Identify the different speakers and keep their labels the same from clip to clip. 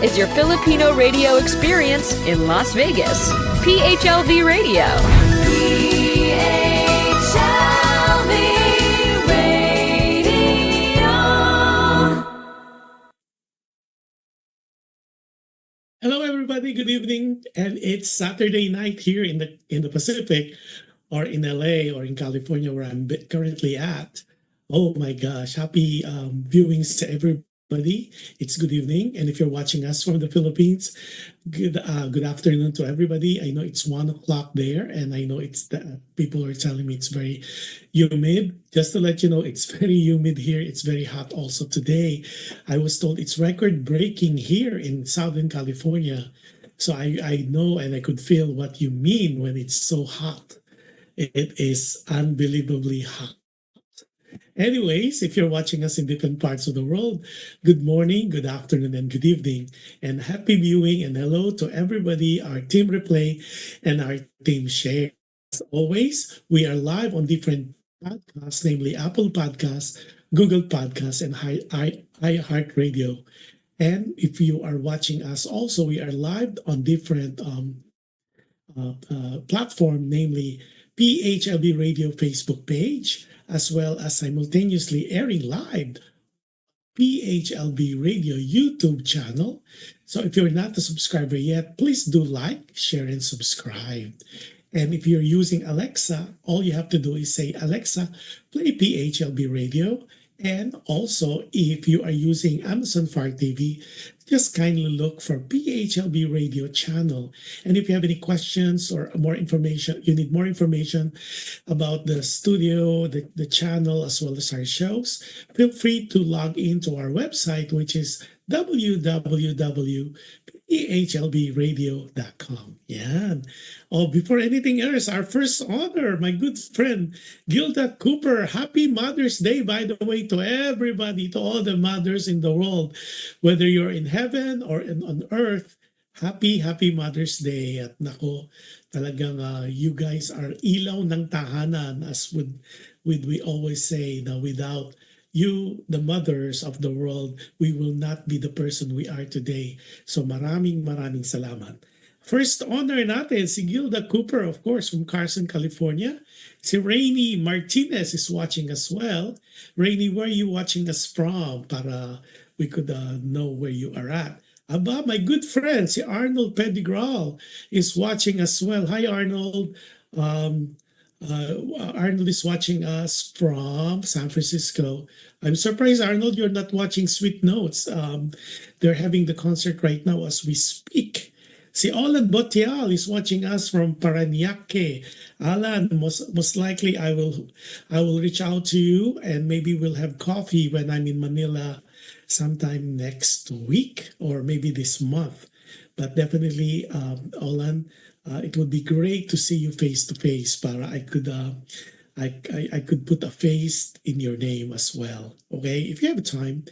Speaker 1: is your Filipino radio experience in Las Vegas. PHLV Radio. PHLV Radio.
Speaker 2: Hello, everybody. Good evening, and it's Saturday night here in the Pacific, or in LA, or in California, where I'm currently at. Oh my gosh! Happy viewings to everybody. It's good evening, and if you're watching us from the Philippines, good afternoon to everybody. I know it's 1 o'clock there, and I know it's people are telling me it's very humid. Just to let you know, it's very humid here. It's very hot also today. I was told it's record breaking here in Southern California. So I know, and I could feel what you mean when it's so hot. It is unbelievably hot. Anyways, if you're watching us in different parts of the world, good morning, good afternoon, and good evening, and happy viewing, and hello to everybody, our team replay and our team share. As always, we are live on different podcasts, namely Apple Podcasts, Google Podcasts, and iHeartRadio. And if you are watching us also, we are live on different platform, namely PHLV Radio Facebook page, as well as simultaneously airing live PHLV Radio YouTube channel. So if you're not a subscriber yet, please do like, share, and subscribe. And if you're using Alexa, all you have to do is say, Alexa, play PHLV Radio. And also, if you are using Amazon Fire TV, just kindly look for PHLB Radio channel. And if you have any questions or more information, you need more information about the studio, the channel, as well as our shows, feel free to log into our website, which is www.phlbradio.com. Yeah. Oh, before anything else, our first honor, my good friend, Gilda Cooper. Happy Mother's Day, by the way, to everybody, to all the mothers in the world, whether you're in heaven or on earth. Happy Mother's Day. At nako, talagang you guys are ilaw ng tahanan, as we always say, na without you, the mothers of the world, we will not be the person we are today. So maraming salamat. First honor natin si Gilda Cooper, of course, from Carson, California. Si Rainy Martinez is watching as well. Rainy, where are you watching us from? Para we could know where you are at. Aba, my good friend, si Arnold Pedigral is watching as well. Hi, Arnold. Arnold is watching us from San Francisco. I'm surprised, Arnold, you're not watching Sweet Notes. They're having the concert right now as we speak. Si Alan Botial is watching us from Parañaque. Alan, most likely I will reach out to you, and maybe we'll have coffee when I'm in Manila sometime next week or maybe this month. But definitely, Alan, it would be great to see you face to face. Para I could put a face in your name as well. Okay, if you have time.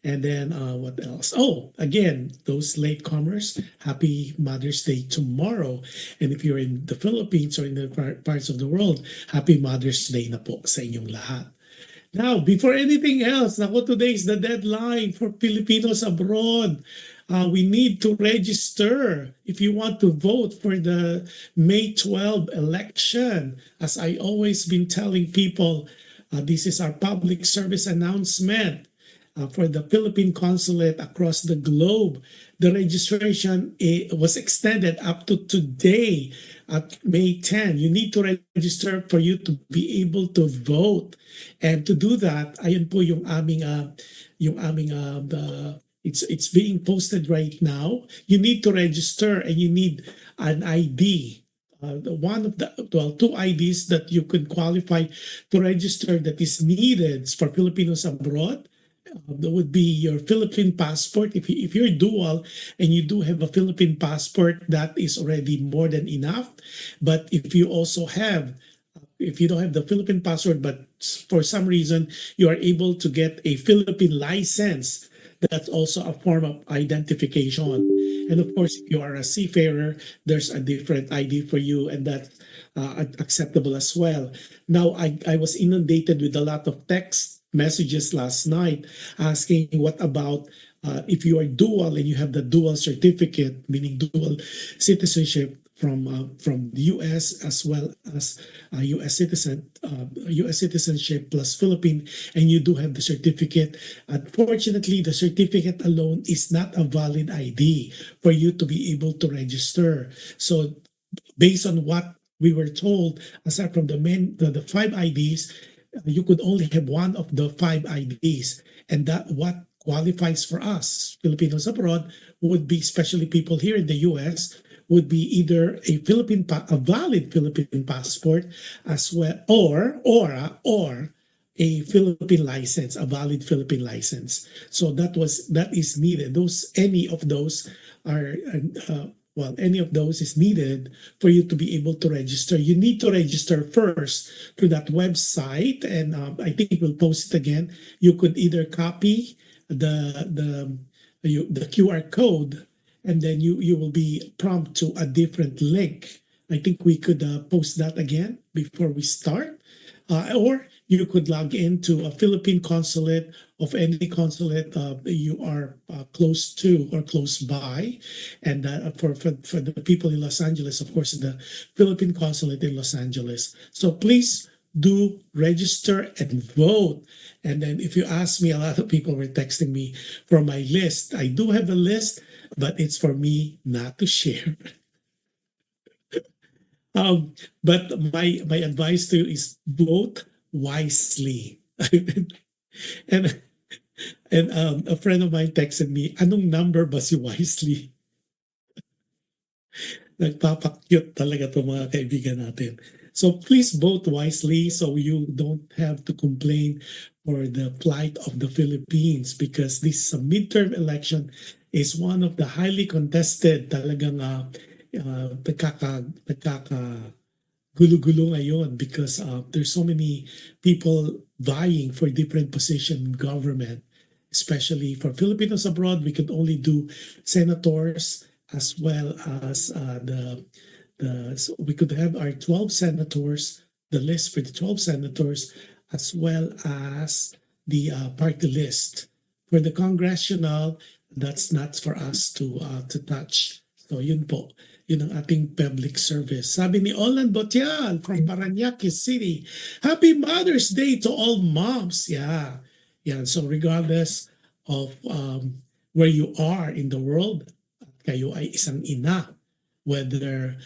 Speaker 2: And then what else? Oh, again, those latecomers, happy Mother's Day tomorrow. And if you're in the Philippines or in the parts of the world, happy Mother's Day na po sa inyong lahat. Now, before anything else, today is the deadline for Filipinos abroad. We need to register if you want to vote for the May 12 election. As I always been telling people, this is our public service announcement for the Philippine consulate across the globe. The registration was extended up to today at May 10. You need to register for you to be able to vote. And to do that, ayun po yung aming it's being posted right now. You need to register, and you need an ID. Two IDs that you can qualify to register that is needed for Filipinos abroad. That would be your Philippine passport. If you're dual and you do have a Philippine passport, that is already more than enough. But if you don't have the Philippine passport, but for some reason you are able to get a Philippine license, that's also a form of identification. And of course, if you are a seafarer, there's a different ID for you, and that's acceptable as well. Now, I was inundated with a lot of texts messages last night asking what about if you are dual and you have the dual certificate, meaning dual citizenship from the U.S. as well as U.S. citizenship plus Philippine, and you do have the certificate. Unfortunately, the certificate alone is not a valid ID for you to be able to register. So based on what we were told, aside from the five IDs, you could only have one of the five IDs, and that what qualifies for us Filipinos abroad would be, especially people here in the U.S., would be either a valid Philippine passport as well, or a Philippine license, a valid Philippine license. So that is needed. Any of those are any of those is needed for you to be able to register. You need to register first through that website, and I think we'll post it again. You could either copy the QR code, and then you will be prompted to a different link. I think we could post that again before we start, or you could log into a Philippine consulate of any consulate you are close to or close by. And for the people in Los Angeles, of course, the Philippine consulate in Los Angeles. So please do register and vote. And then if you ask me, a lot of people were texting me for my list. I do have a list, but it's for me not to share. But my advice to you is vote wisely. and a friend of mine texted me, anong number ba si Wisely? Nagpapakyut talaga itong mga kaibigan natin. So please vote wisely so you don't have to complain for the plight of the Philippines, because this is a midterm election, is one of the highly contested, talagang gulo-gulo ngayon, because there's so many people vying for different positions in government, especially for Filipinos abroad. We could only do senators, as well as so we could have our 12 senators, the list for the 12 senators, as well as the party list. For the congressional, that's not for us to touch. So yun po. Yun ang ating public service. Sabi ni Olan Botial from Parañaque City, Happy Mother's Day to all moms. Yeah. So regardless of where you are in the world, kayo ay isang ina, whether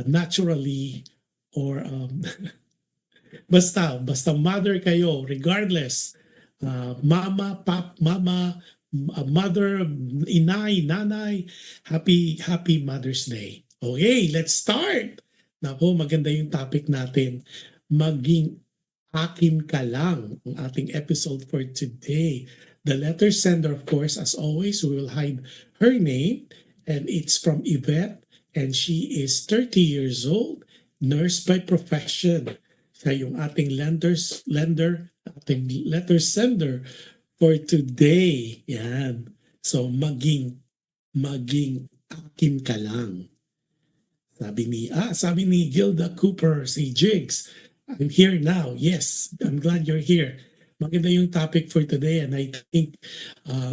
Speaker 2: naturally or basta mother kayo, regardless, mama, mother, inay, nanay, happy Mother's Day. Okay, let's start. Nako, maganda yung topic natin. Maging akin ka lang ang ating episode for today. The letter sender, of course, as always, we will hide her name, and it's from Yvette, and she is 30 years old, nurse by profession. Siya yung ating ating letter sender for today. Yan. So, maging akin ka lang. Sabi ni Gilda Cooper, si Jigs, I'm here now. Yes, I'm glad you're here. Maganda yung topic for today, and I think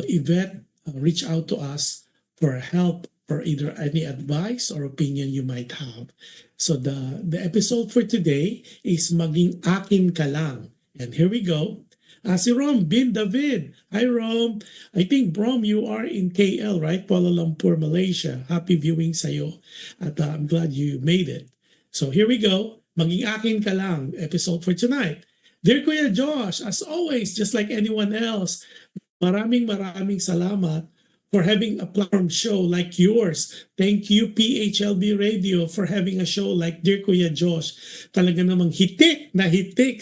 Speaker 2: Yvette reached out to us for help or either any advice or opinion you might have. So the episode for today is maging akin ka lang. And here we go. Si Rom Bin David. Hi Rom. I think Brom, you are in KL, right? Kuala Lumpur, Malaysia. Happy viewing sa'yo. At I'm glad you made it. So here we go. Maging akin ka lang. Episode for tonight. Dear Kuya Josh, as always, just like anyone else, maraming salamat for having a platform show like yours. Thank you, PHLV Radio, for having a show like Dear Kuya Josh. Talaga namang hitik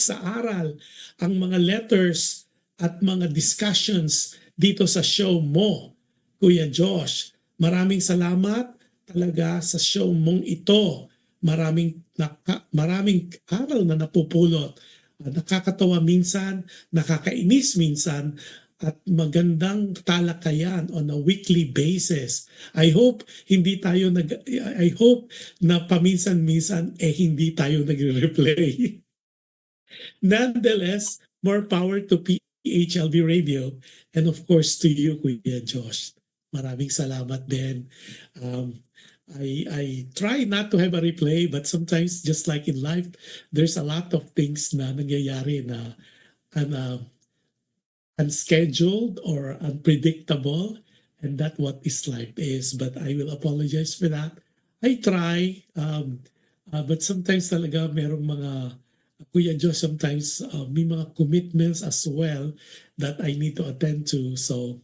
Speaker 2: sa aral ang mga letters at mga discussions dito sa show mo, Kuya Josh. Maraming salamat talaga sa show mong ito. Maraming aral na napupulot. Nakakatawa minsan, nakakainis minsan, at magandang talakayan on a weekly basis. I hope na paminsan-minsan hindi tayo nagre-replay. Nonetheless, more power to PHLV Radio, and of course to you, Kuya Josh. Maraming salamat din. Um, I try not to have a replay, but sometimes, just like in life, there's a lot of things na nangyayari na uh, unscheduled or unpredictable, and that what is life is. But I will apologize for that. I try, but sometimes talaga merong mga Kuya Josh, sometimes may mga commitments as well that I need to attend to. So,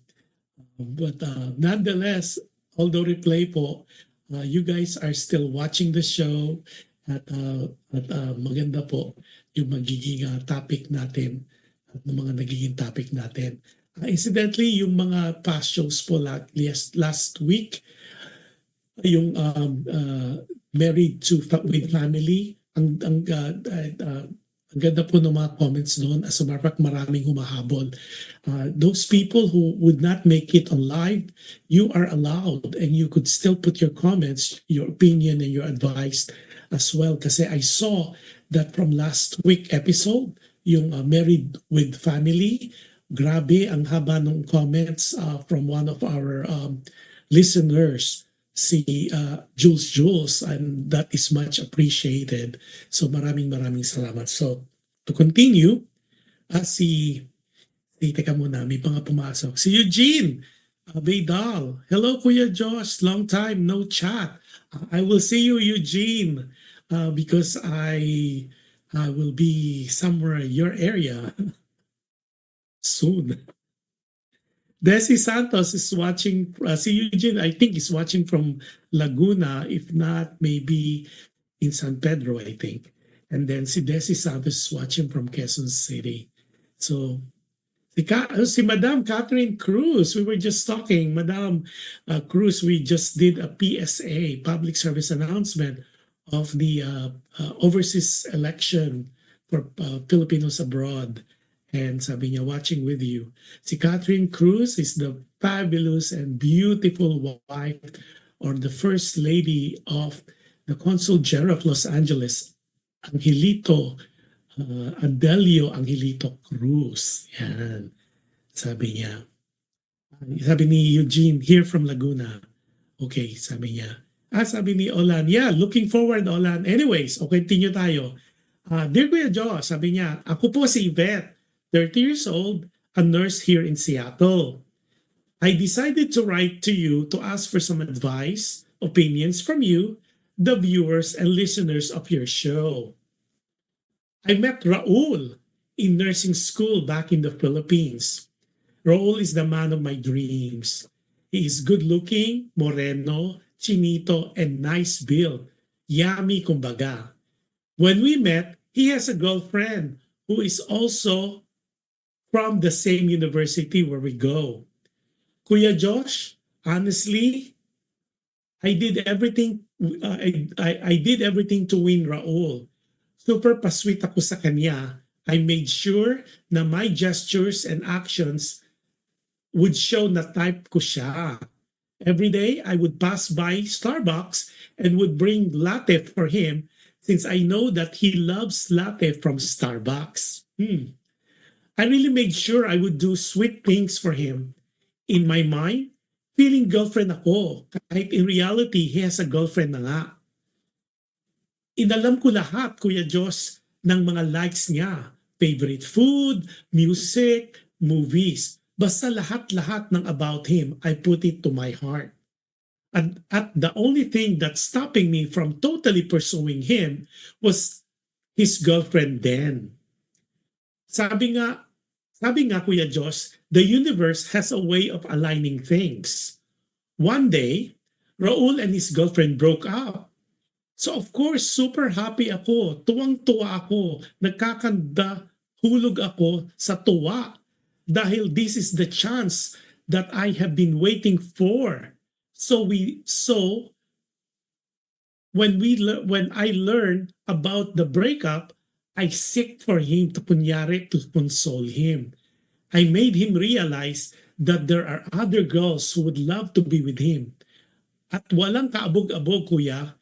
Speaker 2: but nonetheless, although replay po, you guys are still watching the show at maganda po yung magiging topic natin at ng mga nagiging topic natin. Incidentally, yung mga past shows po last week, yung married to with family, ang ganda po ng mga comments doon. As a matter of fact, maraming humahabol. Those people who would not make it on live, you are allowed and you could still put your comments, your opinion, and your advice as well. Kasi I saw that from last week episode, yung married with family, grabe ang haba ng comments from one of our listeners, si Jules, and that is much appreciated. So maraming salamat. So to continue, teka muna, may mga pumasok. Si Eugene Baydal. Hello Kuya Josh, long time no chat. I will see you Eugene because I will be somewhere in your area soon. Desi Santos is watching, si Eugene, I think is watching from Laguna, if not, maybe in San Pedro, I think. And then si Desi Santos is watching from Quezon City. So, si Madam Catherine Cruz, we were just talking, Madam Cruz, we just did a PSA, public service announcement of the overseas election for Filipinos abroad. And sabi niya, watching with you. Si Catherine Cruz is the fabulous and beautiful wife or the first lady of the Consul General of Los Angeles, Angelito, Adelio Angelito Cruz. Yan. Sabi niya. Sabi ni Eugene, here from Laguna. Okay, sabi niya. Sabi ni Olan, yeah, looking forward, Olan. Anyways, okay, continue tayo. Dear Kuya Joe, sabi niya, ako po si Yvette, 30 years old, a nurse here in Seattle. I decided to write to you to ask for some advice, opinions from you, the viewers and listeners of your show. I met Raul in nursing school back in the Philippines. Raul is the man of my dreams. He is good-looking, moreno, chinito, and nice build. Yummy kumbaga. When we met, he has a girlfriend who is also from the same university where we go. Kuya Josh, honestly, I did everything I did everything to win Raul. Super pasweet ako sa kanya. I made sure na my gestures and actions would show na type ko siya. Every day, I would pass by Starbucks and would bring latte for him since I know that he loves latte from Starbucks. I really made sure I would do sweet things for him. In my mind, feeling girlfriend ako, kahit in reality, he has a girlfriend na nga. Inalam ko lahat, Kuya Diyos, ng mga likes niya. Favorite food, music, movies. Basta lahat-lahat ng about him, I put it to my heart. At the only thing that's stopping me from totally pursuing him was his girlfriend then. Sabi nga Kuya Diyos, the universe has a way of aligning things. One day, Raul and his girlfriend broke up. So of course, super happy ako, tuwang-tuwa ako, nagkakanda, hulog ako sa tuwa dahil this is the chance that I have been waiting for. So when I learned about the breakup, I seek for him to kunyari to console him. I made him realize that there are other girls who would love to be with him. At walang kaabog-abog, kuya,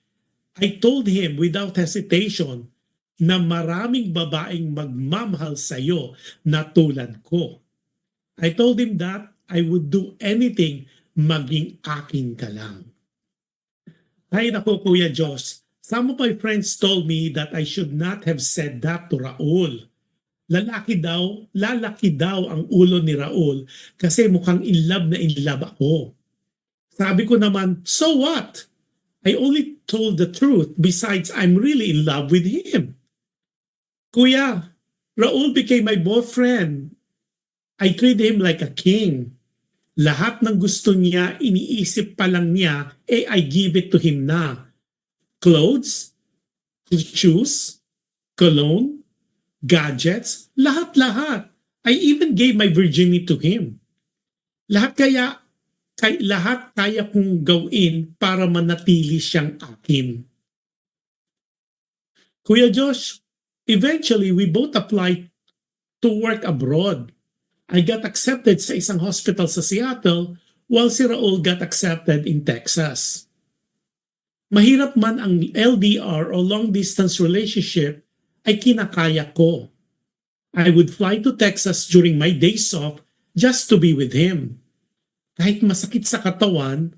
Speaker 2: I told him without hesitation na maraming babaeng magmamahal sa'yo na tulad ko. I told him that I would do anything maging akin ka lang. Ay nako Kuya Josh, some of my friends told me that I should not have said that to Raul. Lalaki daw ang ulo ni Raul kasi mukhang in love ako. Sabi ko naman, so what? I only told the truth. Besides, I'm really in love with him. Kuya, Raul became my boyfriend. I treat him like a king. Lahat ng gusto niya, iniisip pa lang niya, I give it to him na. Clothes, shoes, cologne, gadgets, lahat-lahat. I even gave my virginity to him. Lahat kaya kong gawin para manatili siyang akin. Kuya Josh, eventually we both applied to work abroad. I got accepted sa isang hospital sa Seattle while si Raul got accepted in Texas. Mahirap man ang LDR o long distance relationship ay kinakaya ko. I would fly to Texas during my days off just to be with him. Kahit masakit sa katawan,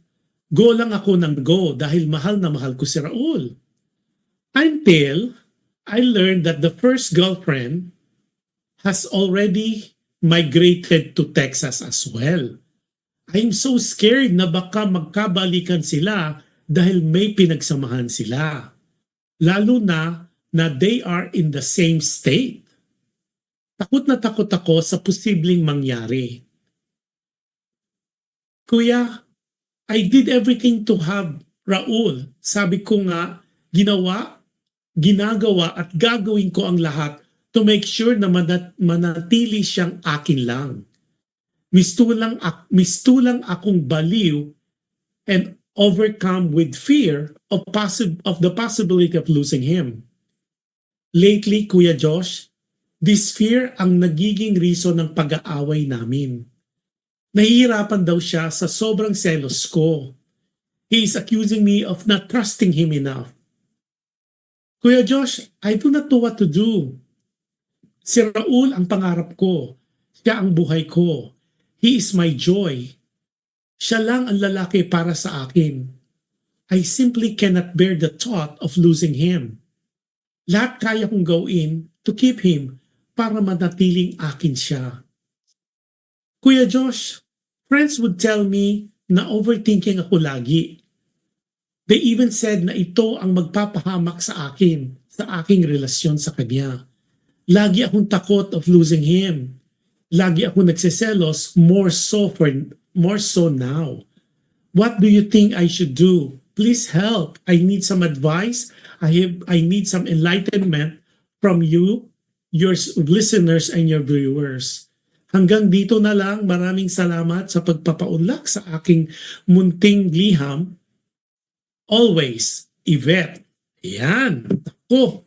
Speaker 2: go lang ako ng go dahil mahal na mahal ko si Raul. Until I learned that the first girlfriend has already migrated to Texas as well. I'm so scared na baka magkabalikan sila dahil may pinagsamahan sila. Lalo na they are in the same state. Takot na takot ako sa posibleng mangyari. Kuya, I did everything to have Raul. Sabi ko nga, ginagawa at gagawin ko ang lahat to make sure na manatili siyang akin lang. Mistulang akong baliw and overcome with fear of the possibility of losing him. Lately, Kuya Josh, this fear ang nagiging reason ng pag-aaway namin. Nahihirapan daw siya sa sobrang selos ko. He is accusing me of not trusting him enough. Kuya Josh, I do not know what to do. Si Raul ang pangarap ko. Siya ang buhay ko. He is my joy. Siya lang ang lalaki para sa akin. I simply cannot bear the thought of losing him. Lahat kaya kong gawin to keep him para manatiling akin siya. Kuya Josh, friends would tell me na overthinking ako lagi. They even said na ito ang magpapahamak sa akin, sa aking relasyon sa kanya. Lagi akong takot of losing him. Lagi akong nagsiselos more so now. What do you think I should do? Please help. I need some advice. I need some enlightenment from you, your listeners, and your viewers. Hanggang dito na lang. Maraming salamat sa pagpapaunlak sa aking munting liham. Always, Yvette. Yan. Ako.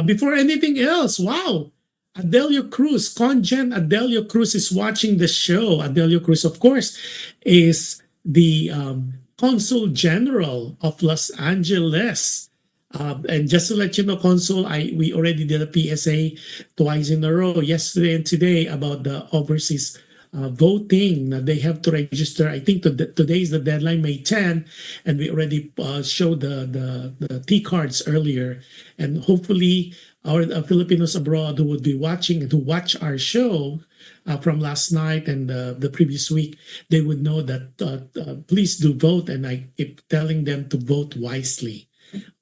Speaker 2: Before anything else, wow. Adelio Cruz, Conjen Adelio Cruz is watching the show. Adelio Cruz, of course, is the Consul General of Los Angeles. And just to let you know, Consul, we already did a PSA twice in a row, yesterday and today, about the overseas voting. They have to register. I think today is the deadline, May 10, and we already showed the T cards earlier. And hopefully, our Filipinos abroad who would be watching and who watch our show from last night and the previous week, they would know that please do vote, and I keep telling them to vote wisely.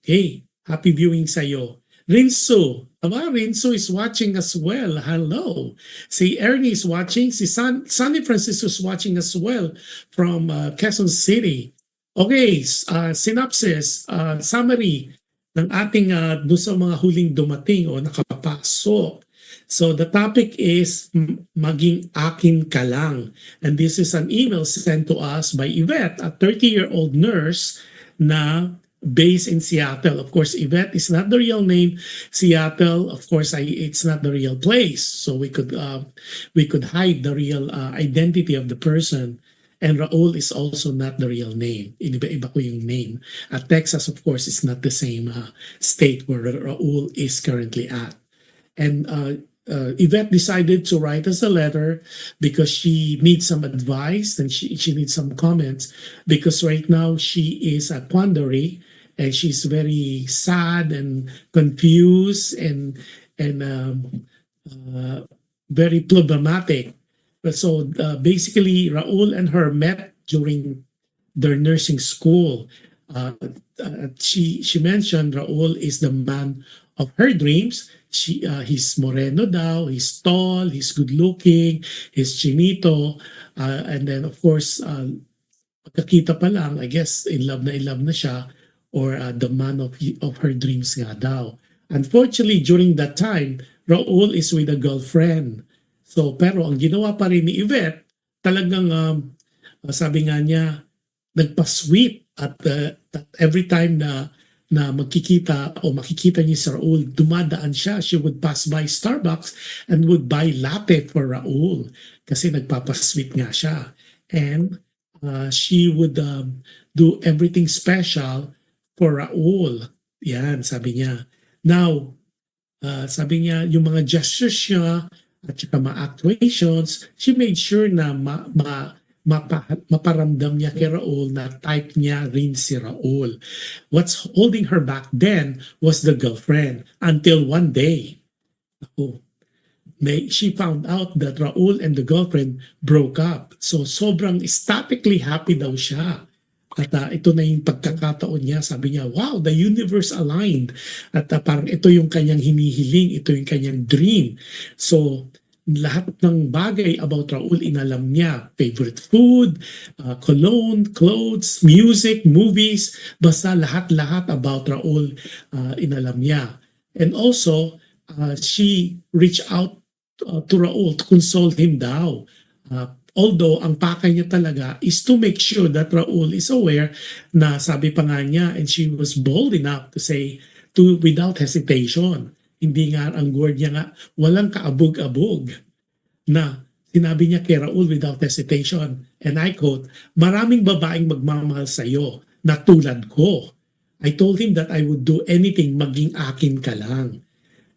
Speaker 2: Okay, happy viewing sa'yo. Rinso, Rinso is watching as well. Hello. Si Ernie is watching. Si Sunny Francisco is watching as well from Quezon City. Okay, synopsis, summary ng ating doon sa mga huling dumating o nakapasok. So the topic is maging akin ka lang. And this is an email sent to us by Yvette, a 30-year-old nurse na based in Seattle. Of course, Yvette is not the real name. Seattle, of course, it's not the real place. So we could hide the real identity of the person. And Raul is also not the real name. Iba ko yung name. Texas, of course, is not the same state where Raul is currently at. And Yvette decided to write us a letter because she needs some advice and she needs some comments because right now she is a quandary and she's very sad and confused and very problematic. So basically, Raul and her met during their nursing school. She mentioned Raul is the man of her dreams. He's moreno daw, he's tall, he's good looking, he's chinito, and then of course pagkakita pa lang, I guess in love na siya or the man of her dreams nga daw. Unfortunately, during that time, Raul is with a girlfriend. So pero ang ginawa pa rin ni Yvette, talagang sabi nga niya, nagpa-sweet at every time na magkikita o makikita niya si Raul, dumadaan siya. She would pass by Starbucks and would buy latte for Raul kasi nagpapasweet nga siya. And she would do everything special for Raul. Yan, sabi niya. Now, sabi niya, yung mga gestures niya at saka mga actuations, she made sure na maparamdam niya kay Raul na type niya rin si Raul. What's holding her back then was the girlfriend until one day, she found out that Raul and the girlfriend broke up. So sobrang ecstatically happy daw siya. At ito na yung pagkakataon niya. Sabi niya, wow, the universe aligned. At parang ito yung kanyang hinihiling, ito yung kanyang dream. So lahat ng bagay about Raul inalam niya. Favorite food, cologne, clothes, music, movies, basta lahat-lahat about Raul inalam niya. And also, she reached out to Raul to console him daw. Although, ang pakay niya talaga is to make sure that Raul is aware na sabi pa nga niya, and she was bold enough to say without hesitation. Hindi nga ang word niya nga, walang kaabog-abog na sinabi niya kay Raul without hesitation. And I quote, maraming babaeng magmamahal sa iyo na tulad ko. I told him that I would do anything maging akin ka lang.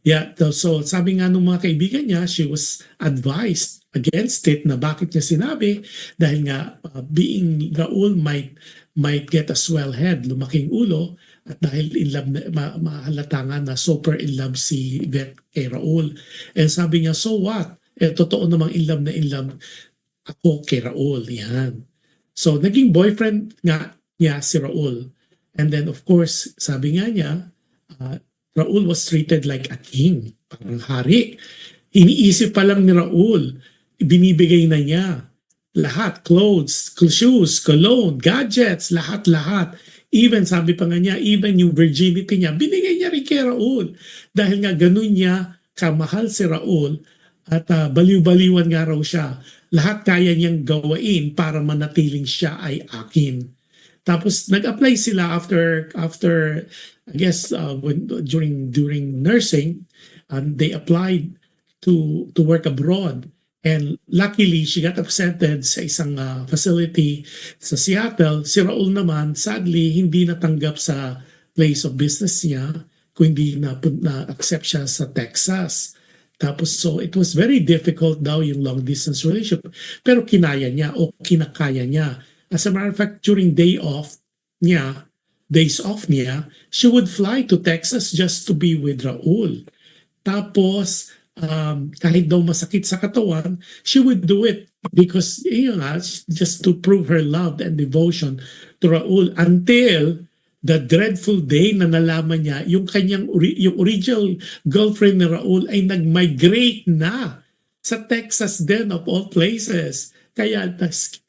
Speaker 2: Yeah, so sabi nga ng mga kaibigan niya, she was advised against it na bakit niya sinabi dahil nga being Raul might get a swell head, lumaking ulo at dahil in love na, mahalata nga na super in love si Yvette kay Raul. And sabi niya, so what? Totoo namang in love ako kay Raul. Yan. So naging boyfriend nga niya si Raul. And then of course, sabi nga niya, Raul was treated like a king, parang hari. Iniisip pa lang ni Raul, binibigay na niya lahat, clothes, shoes, cologne, gadgets, lahat-lahat. Even, sabi pa nga niya, even yung virginity niya, binigay niya rin kay Raul. Dahil nga ganun niya kamahal si Raul at baliw-baliwan nga raw siya. Lahat kaya niyang gawain para manatiling siya ay Akin. Tapos nag-apply sila after I guess during nursing, they applied to work abroad. And luckily, she got accepted sa isang facility sa Seattle. Si Raul naman, sadly, hindi natanggap sa place of business niya, kundi na-accept siya sa Texas. Tapos so it was very difficult daw yung long distance relationship. Pero kinaya niya o kinakaya niya. As a matter of fact, during days off niya, she would fly to Texas just to be with Raul. Tapos, kahit daw masakit sa katawan, she would do it because, just to prove her love and devotion to Raul until the dreadful day na nalaman niya yung yung original girlfriend ni Raul ay nag-migrate na sa Texas din of all places. Kaya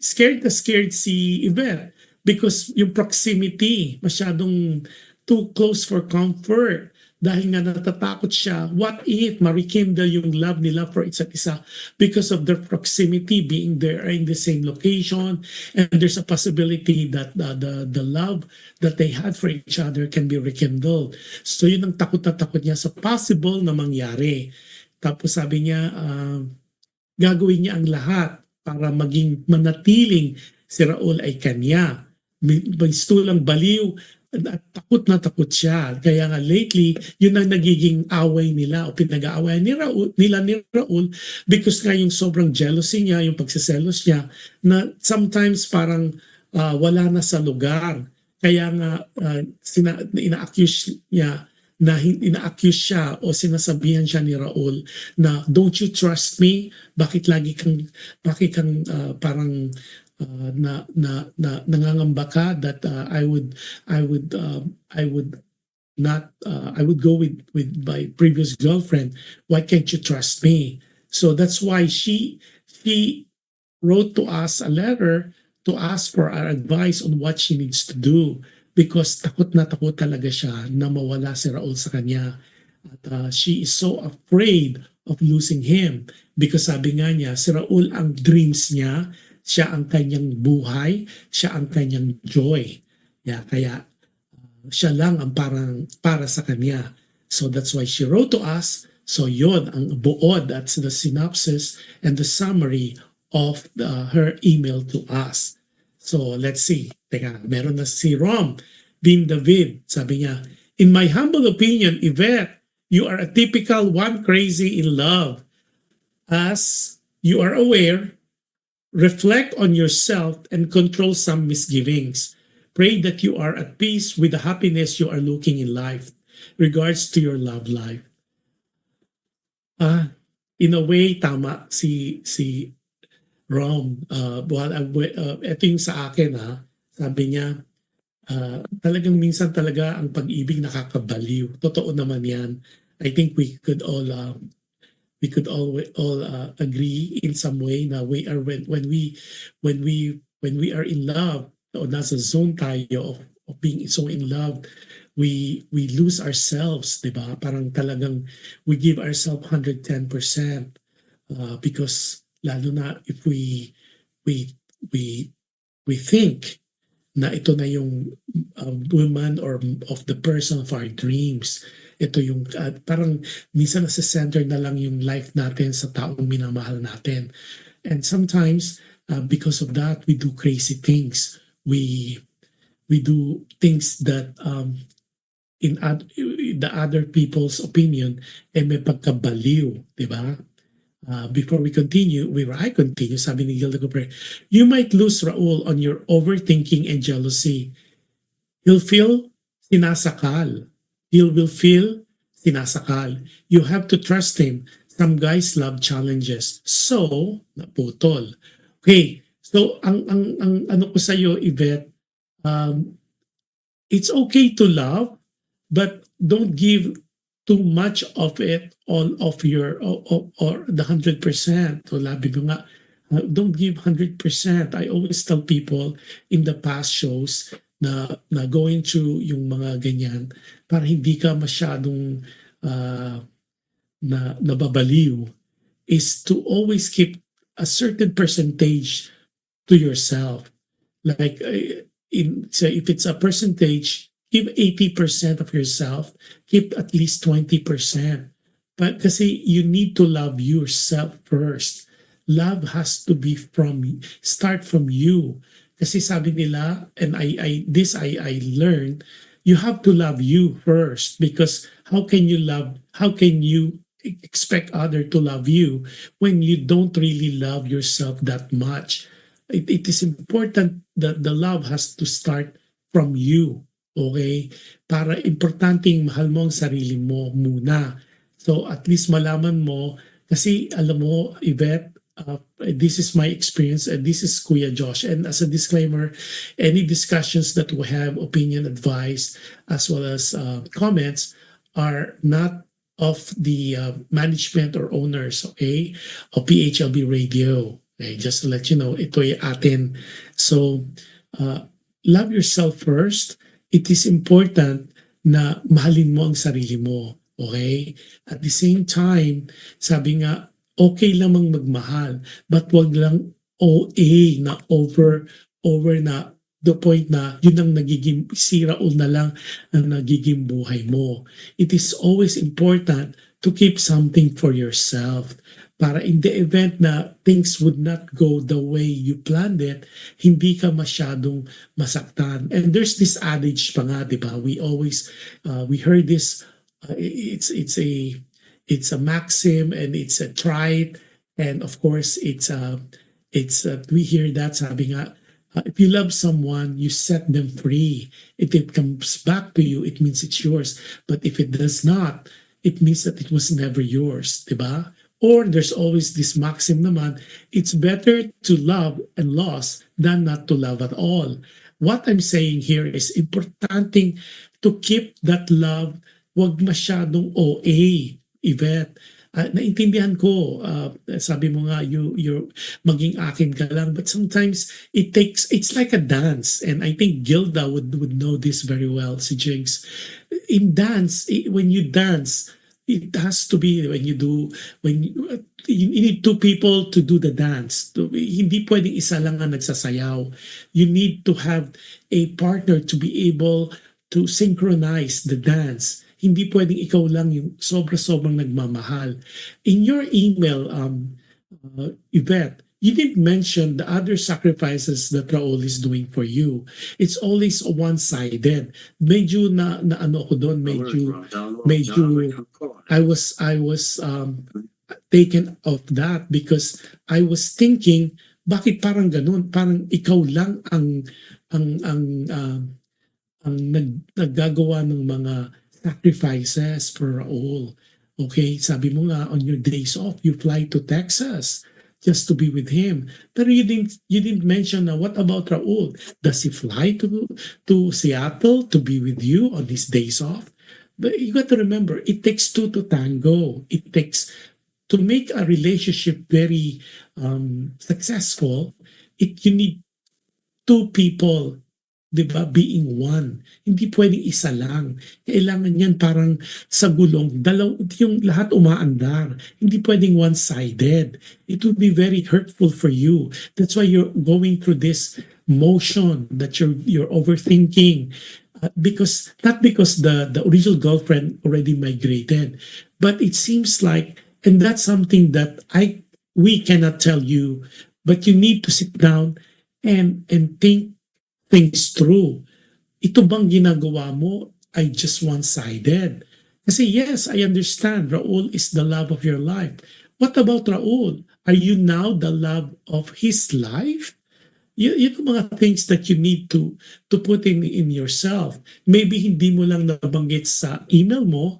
Speaker 2: scared si Yvette because yung proximity masyadong too close for comfort. Dahil nga natatakot siya, what if ma-rekindle yung love nila for isa't isa because of their proximity being there in the same location, and there's a possibility that the love that they had for each other can be rekindled. So yun ang takot na takot niya sa possible na mangyari. Tapos sabi niya, gagawin niya ang lahat para maging manatiling si Raul ay kanya. Mistulang baliw takot na takot siya. Kaya nga lately, yun ang nagiging away nila o pinag-aaway nila ni Raul because nga yung sobrang jealousy niya, yung pagsiselos niya, na sometimes parang wala na sa lugar. Kaya nga ina-accuse niya ina-accuse siya o sinasabihan siya ni Raul na don't you trust me? Bakit kang parang nangangamba ka that I would not I would go with my previous girlfriend. Why can't you trust me? So that's why she wrote to us a letter to ask for our advice on what she needs to do because takot na takot talaga siya na mawala si Raul sa kanya. At she is so afraid of losing him because sabi nga niya, si Raul ang dreams niya, siya ang kanyang buhay, siya ang kanyang joy. Kaya siya lang ang para sa kanya. So that's why she wrote to us. So yon ang buod, that's the synopsis and the summary of her email to us. So let's see. Teka, meron na si Rom Bin David. Sabi niya, in my humble opinion, Yvette, you are a typical one crazy in love. As you are aware, reflect on yourself and control some misgivings. Pray that you are at peace with the happiness you are looking in life. Regards to your love life. In a way, tama si Rom. Ito yung sa akin sabi niya, talagang minsan talaga ang pag-ibig nakakabaliw. Totoo naman yan. I think we could all agree in some way na we are when we are in love o nasa zone tayo of being so in love, we lose ourselves, di ba? Parang talagang we give ourselves 110% because lalo na if we think na ito na yung woman or of the person of our dreams. Ito yung parang minsan nasa center na lang yung life natin sa taong minamahal natin. And sometimes because of that we do crazy things. We do things that in the other people's opinion may pagkabaliw, di ba? Before we continue, sabi ni Gilda Cooper, you might lose Raul on your overthinking and jealousy. He'll feel sinasakal. He will feel sinasakal. You have to trust him. Some guys love challenges. So, naputol. Okay, so ang ano ko sa iyo, Yvette, it's okay to love, but don't give too much of it, all of your or the 100%. So labi mo nga, don't give 100%. I always tell people in the past shows na going through yung mga ganyan para hindi ka masyadong nababaliw is to always keep a certain percentage to yourself. Like say if it's a percentage, give 80% of yourself, keep at least 20%. But kasi you need to love yourself first. Love has to be start from you. Kasi sabi nila, and I learned, you have to love you first because how can you expect other to love you when you don't really love yourself that much? It is important that the love has to start from you. Okay? Para importanteng mahal mo ang sarili mo muna. So at least malaman mo, kasi alam mo, Yvette, this is my experience and this is Kuya Josh. And as a disclaimer, any discussions that we have, opinion, advice, as well as comments are not of the management or owners, okay, of PHLV Radio. Okay, just to let you know, ito ay atin. So, love yourself first. It is important na mahalin mo ang sarili mo. Okay? At the same time, sabi nga, okay lamang magmahal, but wag lang OA na over na the point na yun ang nagiging siraul na lang ang nagiging buhay mo. It is always important to keep something for yourself. para in the event na things would not go the way you planned it, hindi ka masyadong masaktan. And there's this adage pa nga, di ba? We heard this, it's a maxim and it's a trite, and of course we hear that sabi nga, if you love someone, you set them free. If it comes back to you, it means it's yours. But if it does not, it means that it was never yours, di ba? Or there's always this maxim naman, it's better to love and lost than not to love at all. What I'm saying here is importante to keep that love, wag masyadong OA, Yvette. Naintindihan ko, sabi mo nga, you're maging akin ka lang, but sometimes it's like a dance, and I think Gilda would know this very well, si Jigs. In dance, when you dance, it has to be you need two people to do the dance. Hindi pwedeng isa lang ang nagsasayaw. You need to have a partner to be able to synchronize the dance. Hindi pwedeng ikaw lang yung sobra-sobrang nagmamahal. In your email, Yvette, you didn't mention the other sacrifices that Raul is doing for you. It's always one-sided. Medyo na ano ko doon, medyo I was taken off that because I was thinking, bakit parang ganun? Parang ikaw lang ang naggagawa ng mga sacrifices for Raul. Okay, sabi mo nga, on your days off, you fly to Texas just to be with him. Pero you didn't mention na what about Raul? Does he fly to Seattle to be with you on his days off? But you got to remember, it takes two to tango. It takes to make a relationship very successful. You need two people, di ba, being one. Hindi pwedeng isa lang. Kailangan yan parang sa gulong, yung lahat umaandar. Hindi pwedeng one-sided. It would be very hurtful for you. That's why you're going through this motion that you're overthinking. Not because the original girlfriend already migrated, but it seems like, and that's something that we cannot tell you, but you need to sit down and think things through. Ito bang ginagawa mo ay just one-sided? Kasi yes, I understand Raul is the love of your life. What about Raul? Are you now the love of his life? Yun mga things that you need to put in yourself. Maybe hindi mo lang nabanggit sa email mo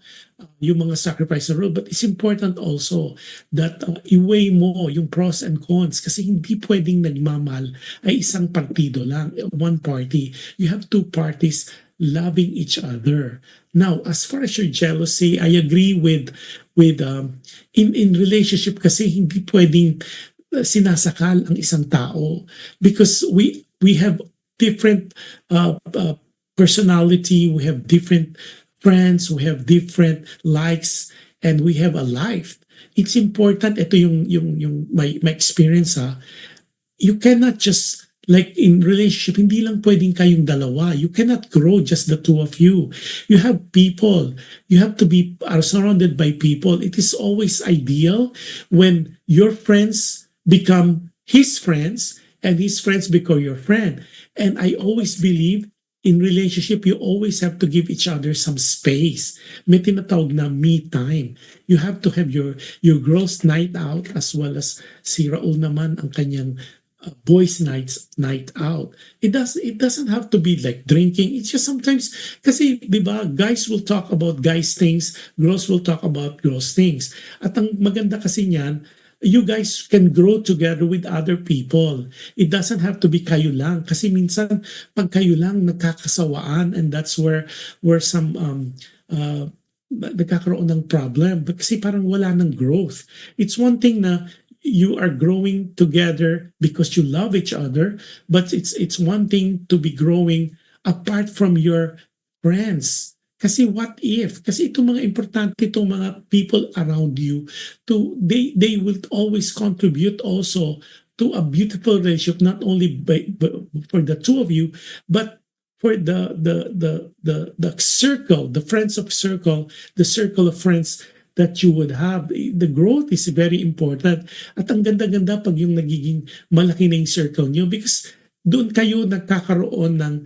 Speaker 2: yung mga sacrifice role, but it's important also that i-weigh mo yung pros and cons kasi hindi pwedeng nagmamahal ay isang partido lang, one party. You have two parties loving each other. Now, as far as your jealousy, I agree with in relationship kasi hindi pwedeng sinasakal ang isang tao because we have different personality, we have different friends, we have different likes, and we have a life. It's important, ito yung my experience ha, you cannot just, like in relationship, hindi lang pwedeng kayong dalawa. You cannot grow just the two of you. You have people. You have to be surrounded by people. It is always ideal when your friends become his friends and his friends become your friend. And I always believe in relationship, you always have to give each other some space. May tinatawag na me time. You have to have your girls' night out as well as si Raul naman ang kanyang boys' night out. It doesn't have to be like drinking. It's just sometimes, kasi di ba, guys will talk about guys things, girls will talk about girls things. At ang maganda kasi niyan, you guys can grow together with other people. It doesn't have to be kayo lang. Kasi minsan, pag kayo lang, nagkakasawaan, and that's where some nagkakaroon ng problem. Kasi parang wala ng growth. It's one thing na you are growing together because you love each other, but it's one thing to be growing apart from your friends. Kasi what if? Kasi itong mga importante, itong mga people around you, they will always contribute also to a beautiful relationship, not only for the two of you, but for the circle, the friends of circle, the circle of friends that you would have. The growth is very important. At ang ganda-ganda pag yung nagiging malaki na yung circle nyo because doon kayo nagkakaroon ng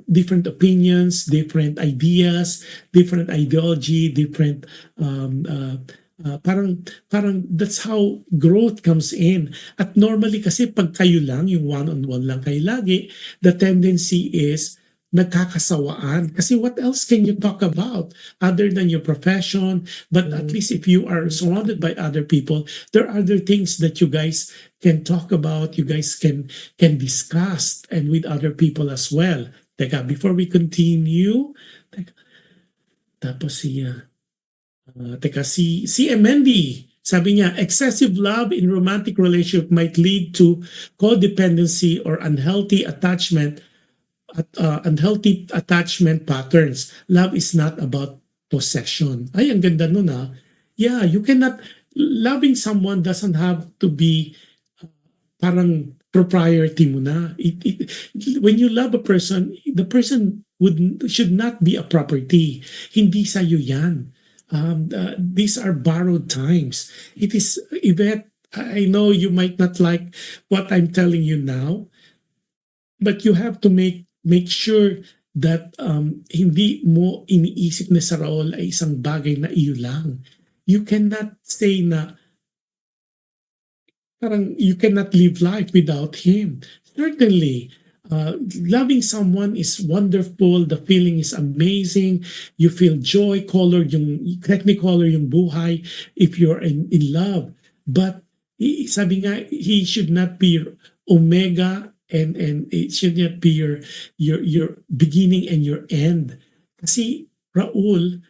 Speaker 2: different opinions, different ideas, different ideology, different parang that's how growth comes in. At normally kasi pag kayo lang, yung one-on-one lang kayo lagi, the tendency is nagkakasawaan. Kasi what else can you talk about other than your profession? But at least if you are surrounded by other people, there are other things that you guys can talk about, you guys can discuss and with other people as well. Teka, before we continue, teka, tapos si Emendi, sabi niya, excessive love in romantic relationship might lead to codependency or unhealthy attachment patterns. Love is not about possession. Ay, ang ganda nun ah. Yeah, you cannot, loving someone doesn't have to be parang propriety mo na. When you love a person, the person should not be a property. Hindi sa'yo yan. These are borrowed times. It is, Yvette, I know you might not like what I'm telling you now, but you have to make sure that hindi mo iniisip na sa Raul ay isang bagay na iyo lang. You cannot say na parang you cannot live life without him. Certainly, loving someone is wonderful. The feeling is amazing. You feel joy, technicolor yung buhay if you're in love. But sabi nga, he should not be omega and it should not be your beginning and your end. Kasi Raul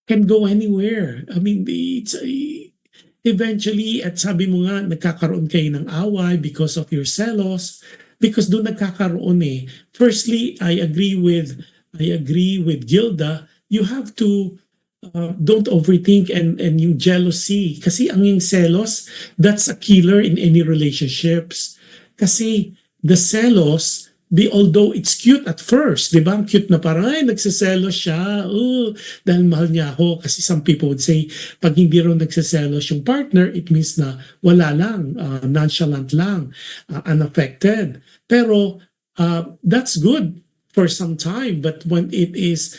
Speaker 2: can go anywhere. I mean, eventually, at sabi mo nga, nagkakaroon kayo ng away because of your celos. Because doon nagkakaroon eh. Firstly, I agree with Gilda. You have to don't overthink and yung jealousy. Kasi ang yung celos, that's a killer in any relationships. Kasi the selos, although it's cute at first, di ba? Ang cute na parang, ay, nagsiselos siya. Dahil mahal niya ako. Kasi some people would say, pag hindi rin nagsiselos yung partner, it means na wala lang, nonchalant lang, unaffected. Pero, that's good for some time. But when it is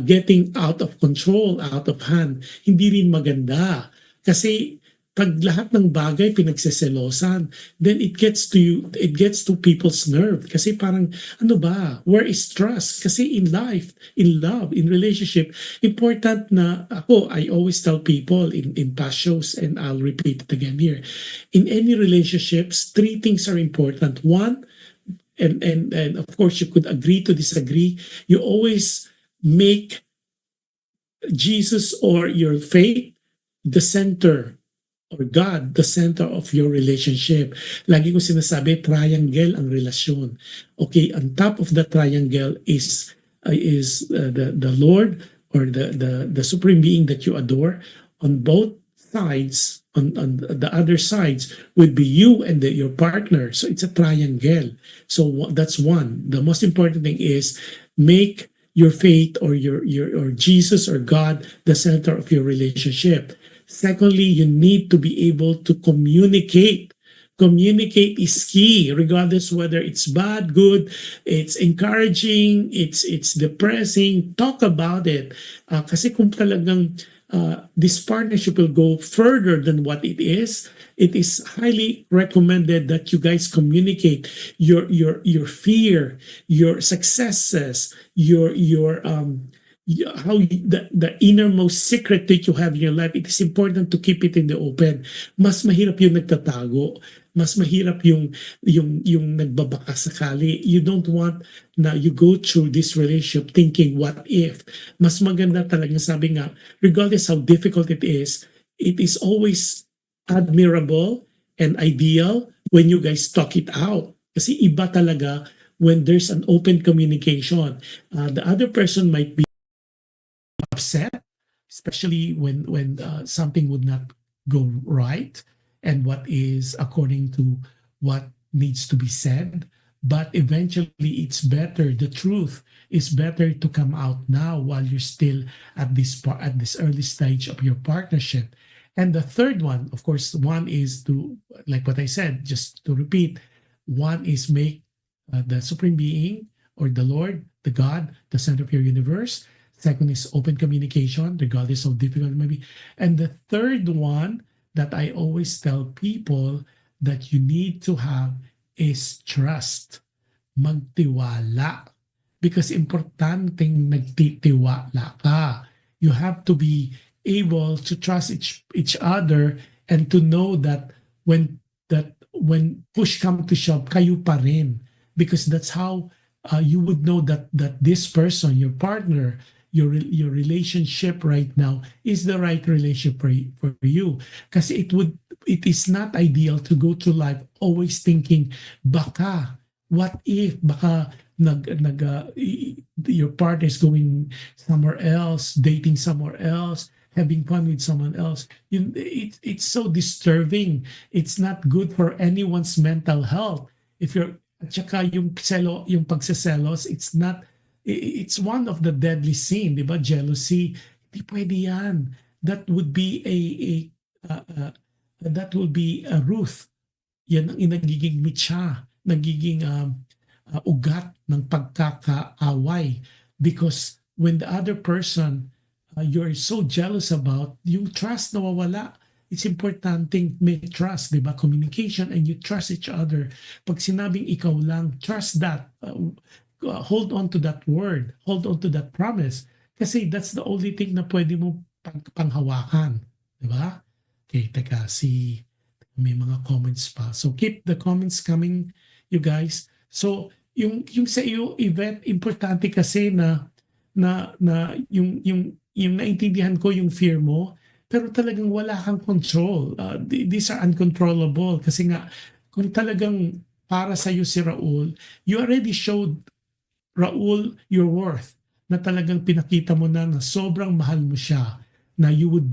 Speaker 2: getting out of control, out of hand, hindi rin maganda. Kasi, pag lahat ng bagay pinagseselosan, then it gets to people's nerve. Kasi parang, ano ba, where is trust? Kasi in life, in love, in relationship, important na, I always tell people in past shows, and I'll repeat it again here, in any relationships, three things are important. One, and of course you could agree to disagree, you always make Jesus or your faith the center, or God, the center of your relationship. Lagi ko sinasabi, triangle ang relasyon. Okay, on top of the triangle is the Lord or the supreme being that you adore. On both sides, on the other sides would be you and your partner. So it's a triangle. So that's one. The most important thing is make your faith or your Jesus or God the center of your relationship. Secondly, you need to be able to communicate. Communicate is key, regardless whether it's bad, good, it's encouraging, it's depressing. Talk about it. Kasi kung talagang this partnership will go further than what it is highly recommended that you guys communicate your fear, your successes, the innermost secret that you have in your life. It is important to keep it in the open. Mas mahirap yung nagtatago. Mas mahirap yung nagbabaka sakali. You don't want na you go through this relationship thinking, what if? Mas maganda talaga, sabi nga, regardless how difficult it is always admirable and ideal when you guys talk it out. Kasi iba talaga when there's an open communication. The other person might be upset, especially when something would not go right and what is according to what needs to be said.
Speaker 3: but eventually it's better. The truth is better to come out now while you're still at this early stage of your partnership. And the third one, of course, one is to, like what I said, just to repeat, one is make the supreme being or the Lord, the God, the center of your universe. Second is open communication, regardless of difficult it may be. And the third one that I always tell people that you need to have is trust. Magtiwala. Because importanteng nagtitiwala ka. You have to be able to trust each other and to know that when push come to shove, kayo pa rin. Because that's how you would know that this person, your partner, your relationship right now is the right relationship for you. Kasi it is not ideal to go through life always thinking, baka, what if, baka your partner is going somewhere else, dating somewhere else, having fun with someone else. It's so disturbing. It's not good for anyone's mental health. If you're at saka yung pagseselos, it's one of the deadly sin, di ba? Jealousy. Hindi pwede yan. That would be that will be a Ruth. Yan ang nagiging mitya, nagiging ugat ng pagkakaaway. Because when the other person you're so jealous about, yung trust nawawala. It's importanteng may trust, di ba? Communication and you trust each other. Pag sinabing ikaw lang, trust that. Hold on to that word. Hold on to that promise. Kasi that's the only thing na pwede mo panghawakan. Di ba? Okay, teka, may mga comments pa. So keep the comments coming, you guys. So yung sa iyo, Yvette, importante kasi na yung naintindihan ko yung fear mo, pero talagang wala kang control. These are uncontrollable kasi nga kung talagang para sa iyo si Raul, you already showed Raul your worth, na talagang pinakita mo na sobrang mahal mo siya, na you would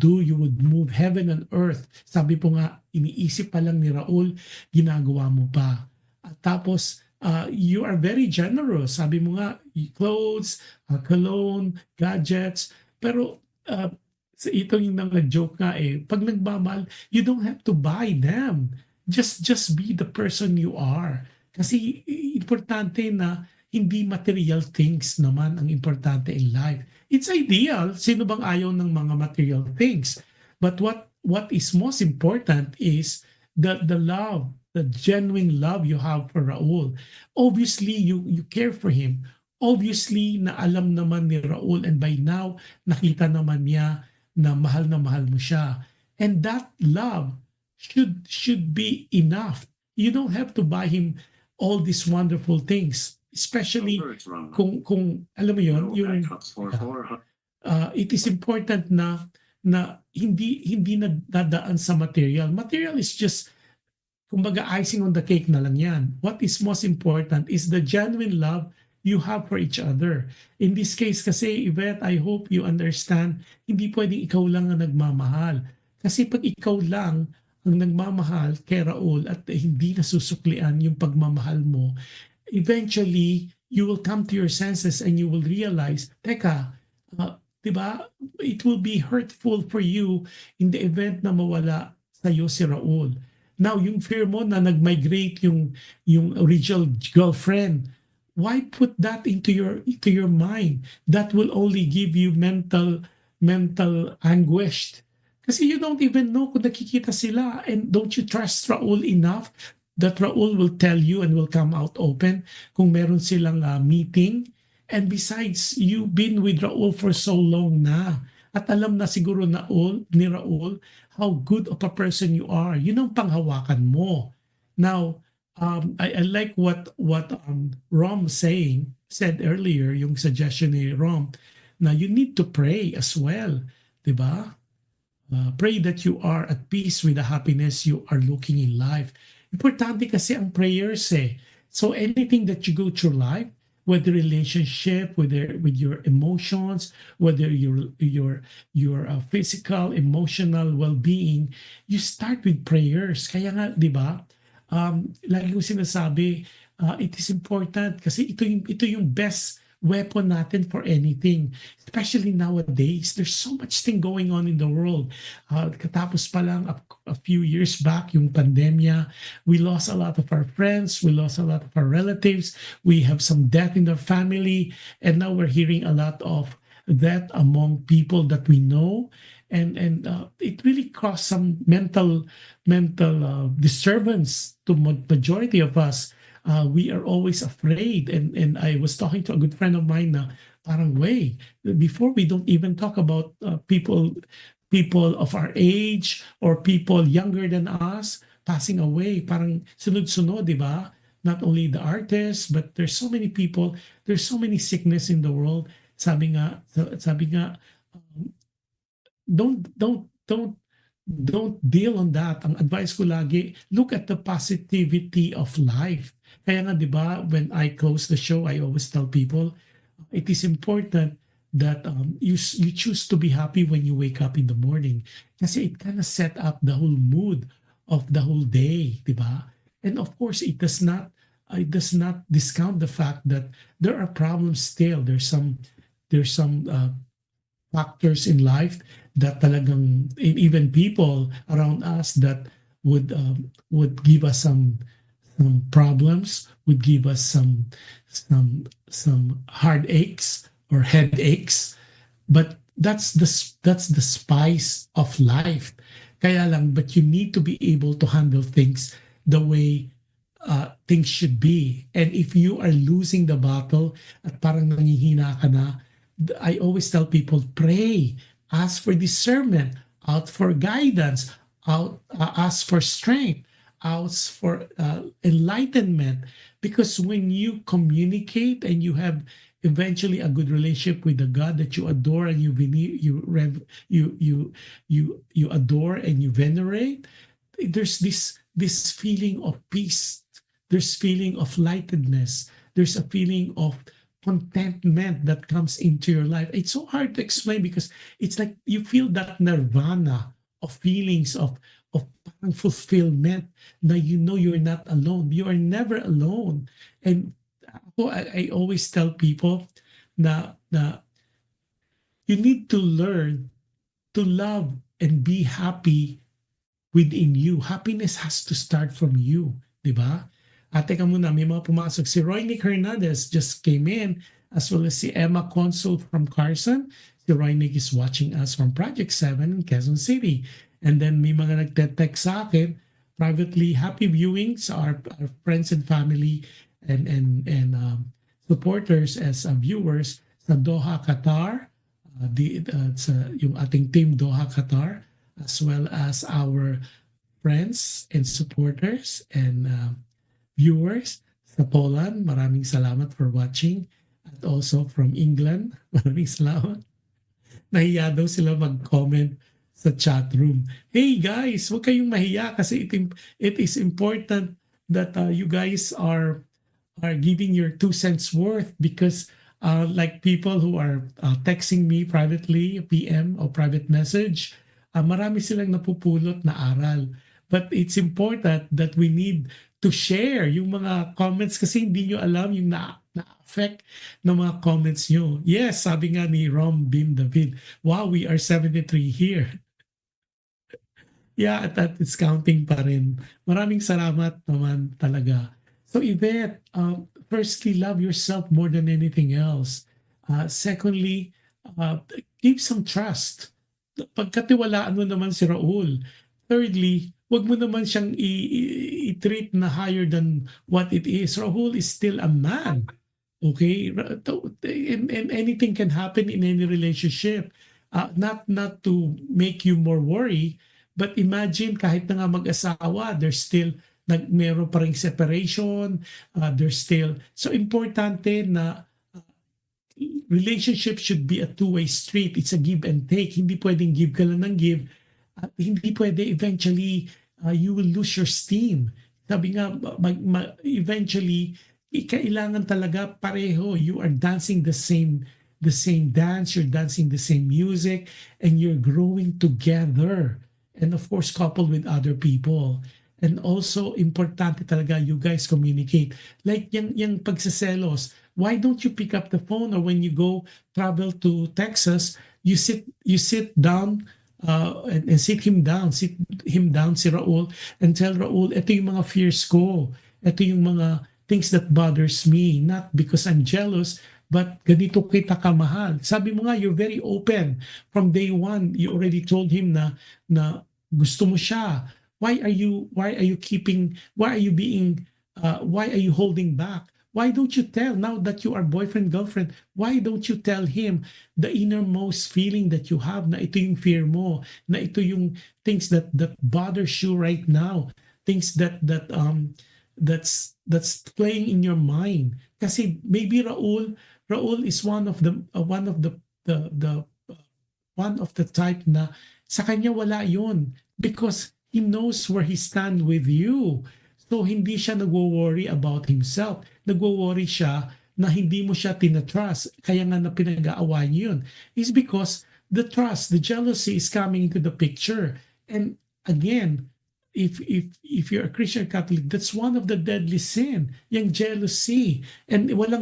Speaker 3: move heaven and earth. Sabi po nga, iniisip pa lang ni Raul, ginagawa mo pa. At tapos, you are very generous. Sabi mo nga, clothes, cologne, gadgets. Pero ito yung mga joke nga pag nagmamahal, you don't have to buy them. Just be the person you are. Kasi importante na hindi material things naman ang importante in life. It's ideal. Sino bang ayaw ng mga material things? But what is most important is the love, the genuine love you have for Raul. Obviously, you care for him. Obviously, na alam naman ni Raul and by now, nakita naman niya na mahal mo siya. And that love should be enough. You don't have to buy him all these wonderful things. Especially kung alam mo yon, yung it is important na hindi nadadaan sa material. Material is just kumbaga icing on the cake na lang yan. What is most important is the genuine love you have for each other. In this case kasi, Yvette, I hope you understand, hindi pwedeng ikaw lang ang nagmamahal. Kasi pag ikaw lang ang nagmamahal kay Raul at hindi nasusuklian yung pagmamahal mo, eventually, you will come to your senses and you will realize, teka, di ba, it will be hurtful for you in the event na mawala sa'yo si Raul. Now, yung fear mo na nag-migrate yung original girlfriend, why put that into your mind? That will only give you mental anguish. Kasi you don't even know kung nakikita sila, and don't you trust Raul enough that Raul will tell you and will come out open kung meron silang meeting? And besides, you've been with Raul for so long na. At alam na siguro ni Raul how good of a person you are. Yun ang panghawakan mo. Now, I like what Rom said earlier, yung suggestion ni Rom, na you need to pray as well. Diba? Pray that you are at peace with the happiness you are looking in life. Importante kasi ang prayers So anything that you go through life, whether relationship, whether with your emotions, whether your physical, emotional well-being, you start with prayers. Kaya nga, di ba, lagi ko sinasabi, it is important kasi ito yung best weapon natin for anything. Especially nowadays, there's so much thing going on in the world. Katapos pa lang a few years back, yung pandemya, we lost a lot of our friends, we lost a lot of our relatives, we have some death in our family, and now we're hearing a lot of that among people that we know. And it really caused some mental disturbance to majority of us. We are always afraid. And I was talking to a good friend of mine na parang way before we don't even talk about people of our age or people younger than us passing away. Parang sunod-sunod, di ba? Not only the artists, but there's so many people, there's so many sickness in the world. Sabi nga, don't deal on that. Ang advice ko lagi, look at the positivity of life. Kaya nga, di ba, when I close the show, I always tell people, it is important that you choose to be happy when you wake up in the morning. Kasi it kind of set up the whole mood of the whole day, di ba? And of course, it does not discount the fact that there are problems still. There's some factors in life that talagang even people around us that would give us some problems, would give us some heartaches or headaches, but that's the spice of life. Kaya lang, but you need to be able to handle things the way things should be. And if you are losing the battle at parang nangihina ka na, I always tell people, pray, ask for discernment, out for guidance, ask for strength, ask for enlightenment. Because when you communicate and you have eventually a good relationship with the God that you adore and you adore and you venerate, there's this feeling of peace. There's feeling of lightedness. There's a feeling of contentment that comes into your life. It's so hard to explain because it's like you feel that nirvana of feelings of parang fulfillment na you know you're not alone. You are never alone. And I always tell people na you need to learn to love and be happy within you. Happiness has to start from you, di ba? Teka muna, may mga pumasok. Si Roy Nick Hernandez just came in, as well as si Emma Consul from Carson. Si Roy Nick is watching us from Project 7 in Quezon City. And then may mga nagte-text sa akin privately, happy viewing sa our friends and family and supporters as viewers sa Doha, Qatar, yung ating team Doha, Qatar, as well as our friends and supporters and viewers sa Poland. Maraming salamat for watching. At also from England, maraming salamat. Nahiya daw sila mag-comment sa chat room. Hey guys, huwag kayong mahiya kasi it is important that you guys are giving your 2 cents worth because like people who are texting me privately, PM or private message, marami silang napupulot na aral. But it's important that we need to share yung mga comments kasi hindi nyo alam yung na-affect ng mga comments nyo. Yes, sabi nga ni Rom Bim David, wow, we are 73 here. Yeah, that is counting pa rin. Maraming salamat naman talaga. So Yvette, firstly, love yourself more than anything else. Secondly, give some trust. Pagkatiwalaan mo naman si Raul. Thirdly, wag mo naman siyang i-treat na higher than what it is. Rahul is still a man. Okay? And anything can happen in any relationship. Not to make you more worry, but imagine kahit na nga mag-asawa, there's still meron pa ring separation, there's still so importante na relationship should be a two-way street. It's a give and take. Hindi pwedeng give ka lang ng give. Hindi pwede eventually you will lose your steam. Sabi nga eventually kailangan talaga pareho. You are dancing the same dance, you're dancing the same music, and you're growing together. And of course coupled with other people. And also, importante talaga you guys communicate. Like yung pagsaselos, why don't you pick up the phone, or when you go travel to Texas, you sit down and sit him down si Raul, and tell Raul, ito yung mga fears ko. Ito yung mga things that bothers me, not because I'm jealous, but ganito kita kamahal. Sabi mo nga, you're very open. From day one, you already told him na gusto mo siya. Why are you holding back? Why don't you tell, now that you are boyfriend girlfriend, why don't you tell him the innermost feeling that you have, na ito yung fear mo, na ito yung things that bothers you right now, things that's playing in your mind. Kasi maybe Raul is one of the type na sa kanya wala yon, because he knows where he stand with you. So hindi siya nagwo-worry about himself. Nagwo-worry siya na hindi mo siya tinatrust. Kaya nga na pinag-aawayan niyo yun. Is because the trust, the jealousy is coming into the picture. And again, if you're a Christian Catholic, that's one of the deadly sin, yung jealousy. And it will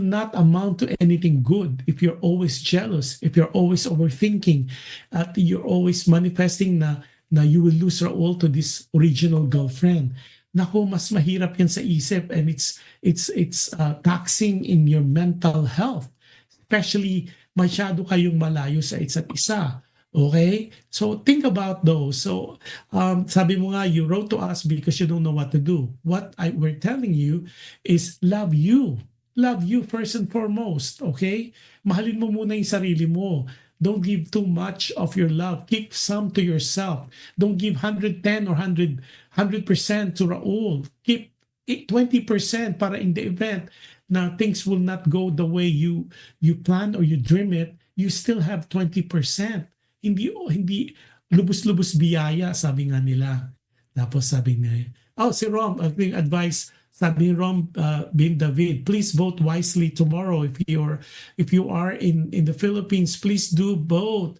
Speaker 3: not amount to anything good if you're always jealous, if you're always overthinking, at you're always manifesting na you will lose Raul to this original girlfriend. Naku, mas mahirap yan sa isip, and it's taxing in your mental health, especially masyado kayong malayo sa isa't isa. Okay? So think about those. So sabi mo nga, you wrote to us because you don't know what to do. We're telling you is love you. Love you first and foremost. Okay? Mahalin mo muna yung sarili mo. Don't give too much of your love. Keep some to yourself. Don't give 110 or 100% to Raul. Keep 20% para in the event na things will not go the way you plan or you dream it, you still have 20%. Hindi lubos-lubos biyaya, sabi nga nila. Tapos sabi niya, si Rom, I think advice, sabi ni Rom bin David, please vote wisely tomorrow. If you are in the Philippines, please do vote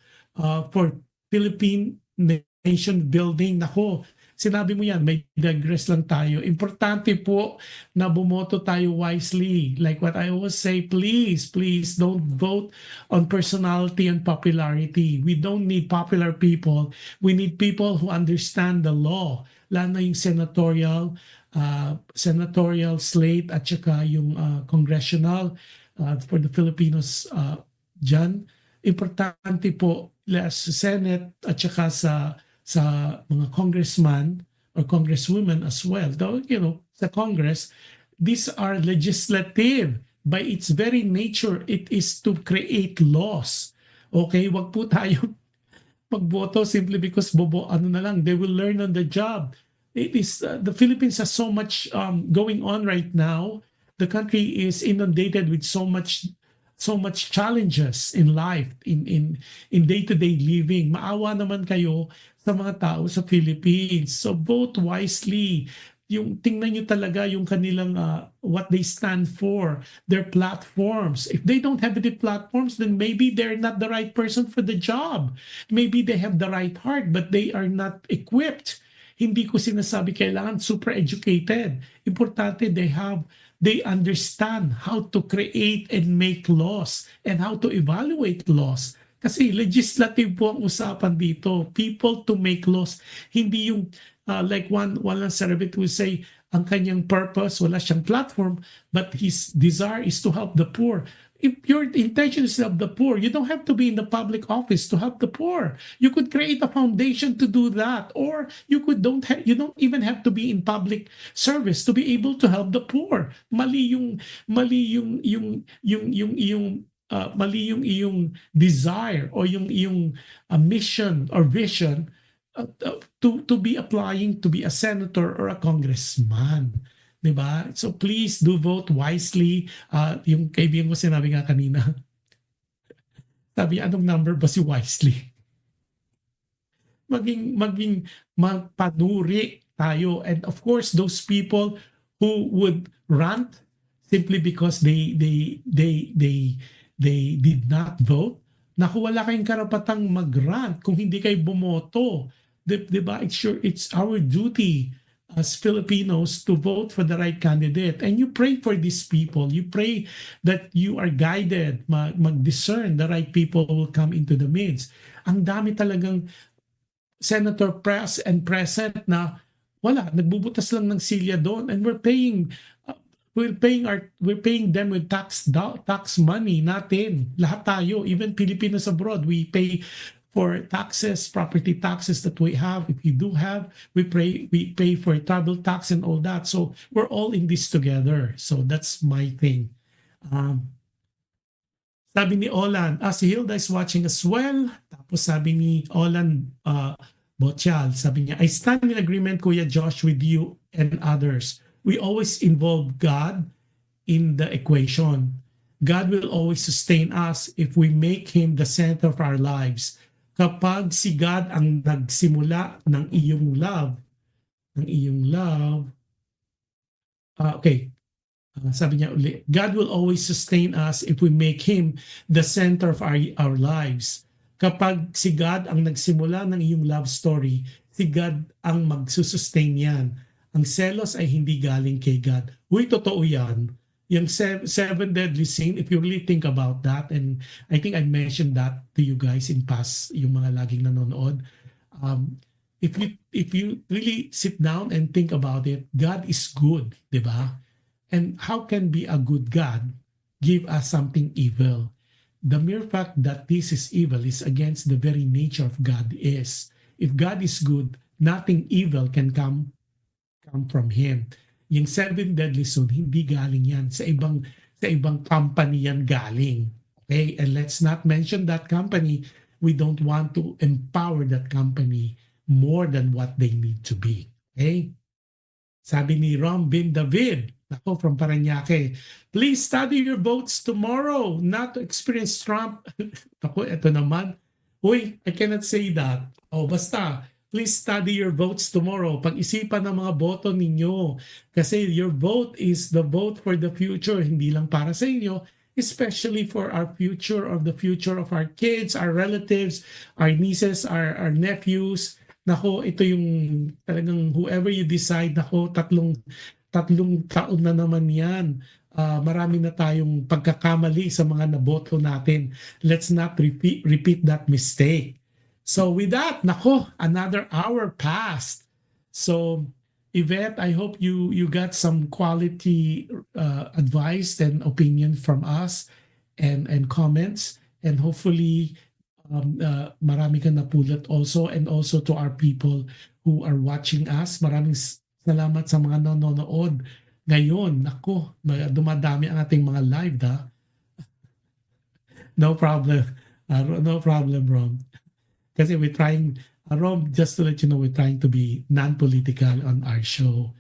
Speaker 3: for Philippine nation building. Nako, sinabi mo yan, may digress lang tayo. Importante po na bumoto tayo wisely. Like what I always say, please don't vote on personality and popularity. We don't need popular people. We need people who understand the law. Lalo na yung senatorial slate at saka yung congressional for the Filipinos dyan. Importante po sa Senate at saka sa mga congressman or congresswomen as well. Though, sa Congress, these are legislative. By its very nature, it is to create laws. Okay? Wag po tayo magboto simply because they will learn on the job. It is the Philippines has so much going on right now. The country is inundated with so much challenges in life, in day-to-day living. Maawa naman kayo sa mga tao sa Philippines. So vote wisely. Yung tingnan nyo talaga yung kanilang what they stand for, their platforms. If they don't have any platforms, then maybe they're not the right person for the job. Maybe they have the right heart, but they are not equipped. Hindi ko sinasabi kailangan super educated. Importante they understand how to create and make laws and how to evaluate laws. Kasi legislative po ang usapan dito. People to make laws. Hindi yung like one celebrity will say, ang kanyang purpose, wala siyang platform, but his desire is to help the poor. If your intention is to help the poor, you don't have to be in the public office to help the poor. You could create a foundation to do that, or you don't even have to be in public service to be able to help the poor. Mali yung iyong desire or yung iyong mission or vision to be applying to be a senator or a congressman. Diba? So please do vote wisely. Yung kaibigan ko sinabi nga kanina, sabi, anong number ba si Wisely? Maging magpanuri tayo. And of course, those people who would rant simply because they did not vote, naku, wala kayong karapatang mag-rant kung hindi kayo bumoto. diba? It's our duty as Filipinos to vote for the right candidate. And you pray for these people. You pray that you are guided, mag-discern the right people will come into the midst. Ang dami talagang senator press and present na wala, nagbubutas lang ng silya doon, and we're paying them with tax money natin. Lahat tayo, even Filipinos abroad, we pay for taxes, property taxes that we have. If we do have, we pay for travel tax and all that. So we're all in this together. So that's my thing. Sabi ni Olan, si Hilda is watching as well. Tapos sabi ni Olan Botial, sabi niya, I stand in agreement, Kuya Josh, with you and others. We always involve God in the equation. God will always sustain us if we make Him the center of our lives. Kapag si God ang nagsimula ng iyong love, sabi niya uli, God will always sustain us if we make Him the center of our lives. Kapag si God ang nagsimula ng iyong love story, si God ang magsusustain yan. Ang selos ay hindi galing kay God. Uy, totoo yan. Yung seven deadly sin, if you really think about that, and I think I mentioned that to you guys in past, yung mga laging nanonood. If you really sit down and think about it, God is good, di ba? And how can be a good God give us something evil? The mere fact that this is evil is against the very nature of God is. If God is good, nothing evil can come from Him. Yung seven deadly sin, hindi galing yan. Sa ibang company yan galing. Okay? And let's not mention that company. We don't want to empower that company more than what they need to be. Okay? Sabi ni Rom Bin David, ako from Parañaque, please study your votes tomorrow, not to experience Trump. Ako, ito naman. Uy, I cannot say that. Basta, please study your votes tomorrow. Pag-isipan ng mga boto ninyo. Kasi your vote is the vote for the future, hindi lang para sa inyo, especially for our future, or the future of our kids, our relatives, our nieces, our nephews. Nako, ito yung talagang whoever you decide, nako, tatlong taon na naman yan. Marami na tayong pagkakamali sa mga naboto natin. Let's not repeat that mistake. So with that, nako, another hour passed. So Yvette, I hope you got some quality advice and opinion from us and comments, and hopefully marami ka napulot also, and also to our people who are watching us. Maraming salamat sa mga nanonood ngayon. Nako, dumadami ang ating mga live, No problem. No problem, Rom. Kasi we're trying, Rom, just to let you know, we're trying to be non-political on our show.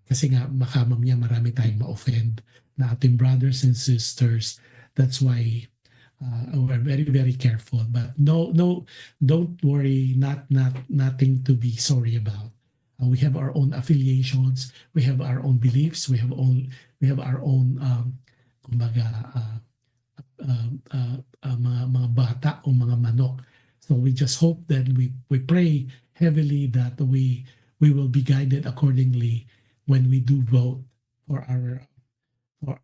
Speaker 3: Kasi nga, makamamaya marami tayong ma-offend na ating brothers and sisters. That's why we're very, very careful. But no, don't worry. Nothing to be sorry about. We have our own affiliations. We have our own beliefs. We have our own mga bata o mga manok. So we just hope that we pray heavily that we will be guided accordingly when we do vote for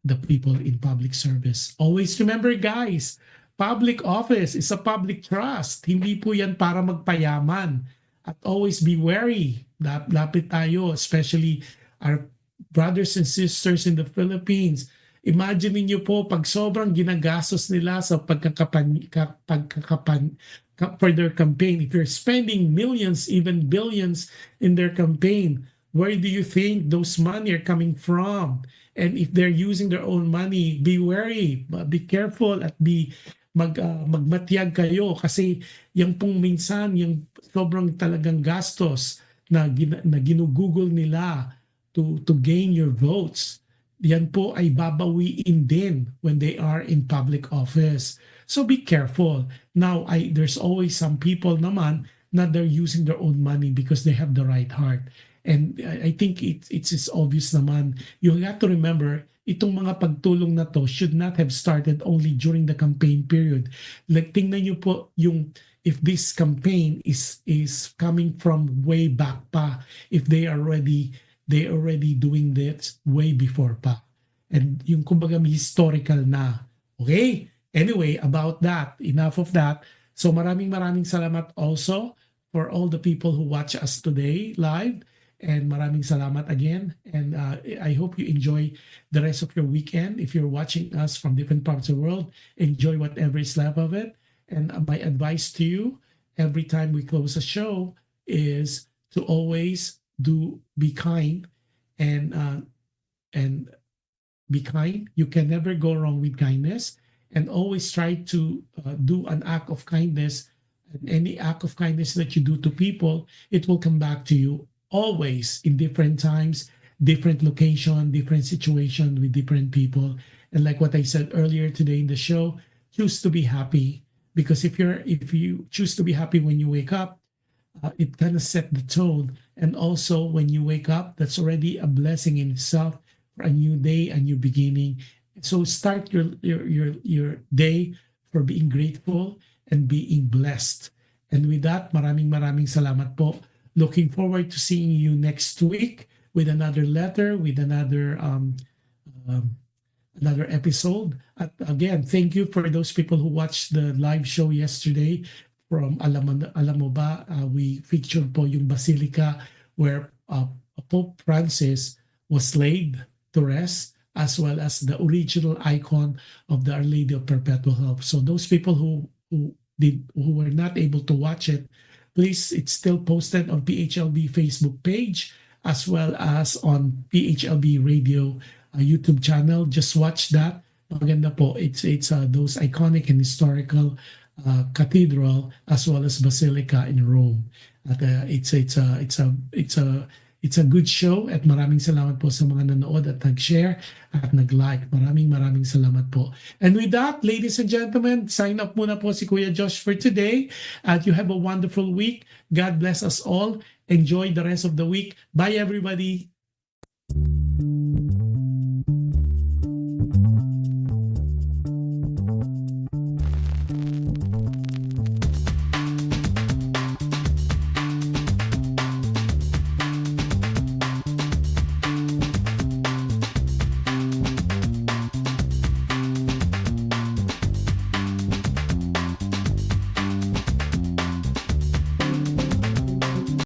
Speaker 3: the people in public service. Always remember, guys, public office is a public trust. Hindi po yan para magpayaman. At always be wary. Lapit tayo, especially our brothers and sisters in the Philippines. Imagine niyo po pag sobrang ginagastos nila sa for their campaign. If you're spending millions, even billions in their campaign, where do you think those money are coming from? And if they're using their own money, be wary, be careful, at magmatiyag kayo, kasi yung pong minsan, yung sobrang talagang gastos na ginugugol nila to gain your votes, yan po ay babawiin din when they are in public office. So be careful. Now, there's always some people naman na they're using their own money because they have the right heart. And I think it's obvious naman. You have to remember, itong mga pagtulong na to should not have started only during the campaign period. Like tingnan niyo po yung if this campaign is coming from way back pa, if they already doing this way before pa. And yung kumbaga may historical na. Okay? Anyway, about that, enough of that. So maraming salamat also for all the people who watch us today live. And maraming salamat again. And I hope you enjoy the rest of your weekend. If you're watching us from different parts of the world, enjoy whatever is left of it. And my advice to you every time we close a show is to always be kind and be kind. You can never go wrong with kindness, and always try to do an act of kindness. And any act of kindness that you do to people, it will come back to you always in different times, different location, different situation with different people. And like what I said earlier today in the show, choose to be happy, because if you choose to be happy when you wake up, it kind of set the tone. And also when you wake up, that's already a blessing in itself for a new day, a new beginning. So start your day for being grateful and being blessed. And with that, maraming salamat po. Looking forward to seeing you next week with another letter, with another episode. Again, thank you for those people who watched the live show yesterday from Alam Mo Ba. We featured po yung Basilica where Pope Francis was laid to rest, as well as the original icon of the Our Lady of Perpetual Help. So those people who were not able to watch it, please, it's still posted on PHLV Facebook page as well as on PHLV Radio YouTube channel. Just watch that. Maganda po. It's those iconic and historical cathedral as well as basilica in Rome. At it's a good show, at maraming salamat po sa mga nanood at nag-share at nag-like. Maraming salamat po. And with that, ladies and gentlemen, sign up muna po si Kuya Josh for today. At you have a wonderful week. God bless us all. Enjoy the rest of the week. Bye everybody.